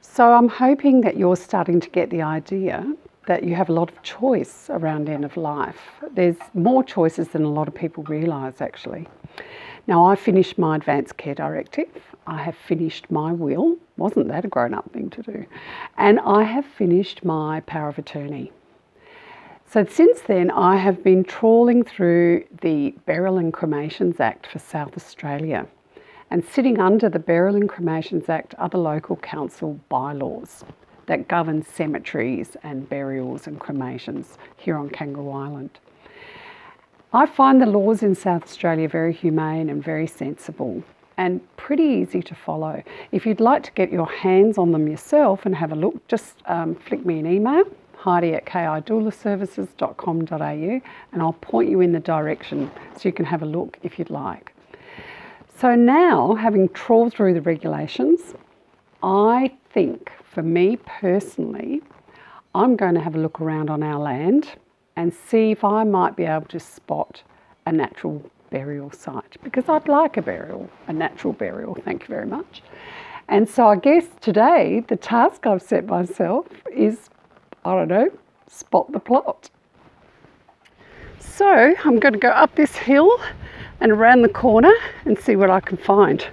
So I'm hoping that you're starting to get the idea that you have a lot of choice around end of life. There's more choices than a lot of people realise, actually. Now, I finished my advanced care directive. I have finished my will. Wasn't that a grown-up thing to do? And I have finished my power of attorney. So since then, I have been trawling through the Burial and Cremations Act for South Australia. And sitting under the Burial and Cremations Act are the local council bylaws that govern cemeteries and burials and cremations here on Kangaroo Island. I find the laws in South Australia very humane and very sensible and pretty easy to follow. If you'd like to get your hands on them yourself and have a look, just flick me an email, heidi@doulaservices.com.au, and I'll point you in the direction so you can have a look if you'd like. So now, having trawled through the regulations, I think, for me personally, I'm going to have a look around on our land and see if I might be able to spot a natural burial site, because I'd like a natural burial, thank you very much. And so I guess today the task I've set myself is, spot the plot. So I'm going to go up this hill and around the corner and see what I can find.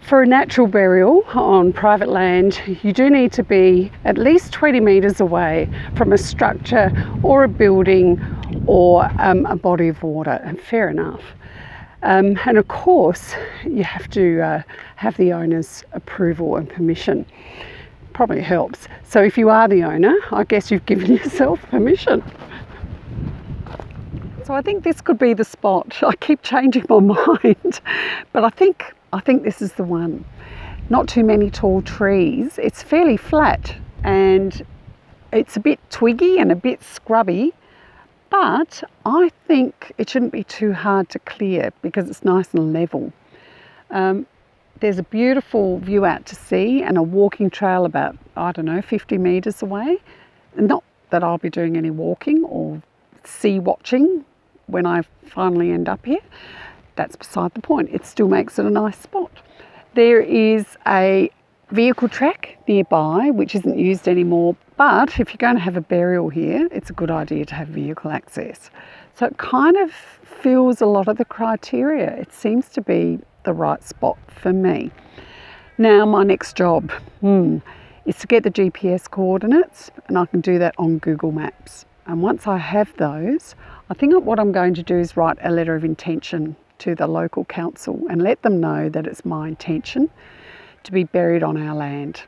For a natural burial on private land, you do need to be at least 20 metres away from a structure or a building or a body of water, and fair enough. And of course, you have to have the owner's approval and permission. Probably helps. So if you are the owner, I guess you've given yourself permission. So I think this could be the spot. I keep changing my mind, but I think this is the one. Not too many tall trees. It's fairly flat and it's a bit twiggy and a bit scrubby, but I think it shouldn't be too hard to clear because it's nice and level. There's a beautiful view out to sea and a walking trail about, 50 metres away. Not that I'll be doing any walking or sea watching when I finally end up here. That's beside the point. It still makes it a nice spot. There is a vehicle track nearby which isn't used anymore, but if you're going to have a burial here, it's a good idea to have vehicle access. So it kind of fills a lot of the criteria. It seems to be the right spot for me. Now my next job is to get the GPS coordinates, and I can do that on Google Maps. And once I have those, I think what I'm going to do is write a letter of intention to the local council and let them know that it's my intention to be buried on our land.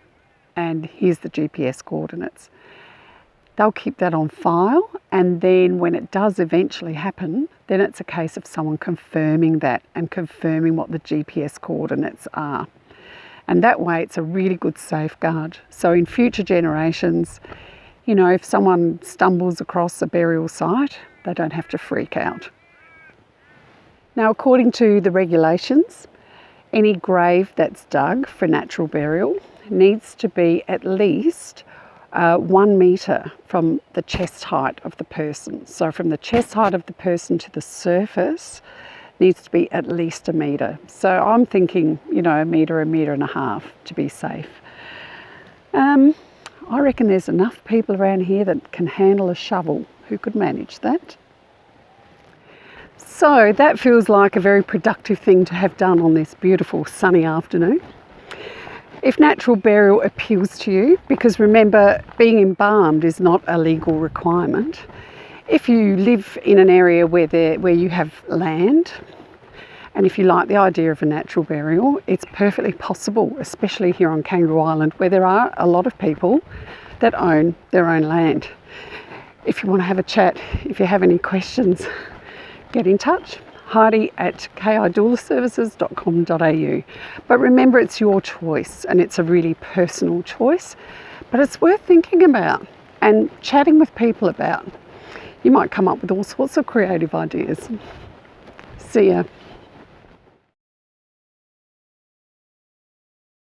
And here's the GPS coordinates. They'll keep that on file, and then when it does eventually happen, then it's a case of someone confirming that and confirming what the GPS coordinates are. And that way it's a really good safeguard. So in future generations, if someone stumbles across a burial site, they don't have to freak out. Now, according to the regulations, any grave that's dug for natural burial needs to be at least 1 metre from the chest height of the person. So from the chest height of the person to the surface needs to be at least 1 metre. So I'm thinking, 1 metre, 1.5 metres to be safe. I reckon there's enough people around here that can handle a shovel who could manage that. So that feels like a very productive thing to have done on this beautiful sunny afternoon. If natural burial appeals to you, because remember, being embalmed is not a legal requirement. If you live in an area where you have land, and if you like the idea of a natural burial, it's perfectly possible, especially here on Kangaroo Island, where there are a lot of people that own their own land. If you want to have a chat, if you have any questions, get in touch. heidi@doulaservices.com.au. But remember, it's your choice and it's a really personal choice, but it's worth thinking about and chatting with people about. You might come up with all sorts of creative ideas. See ya.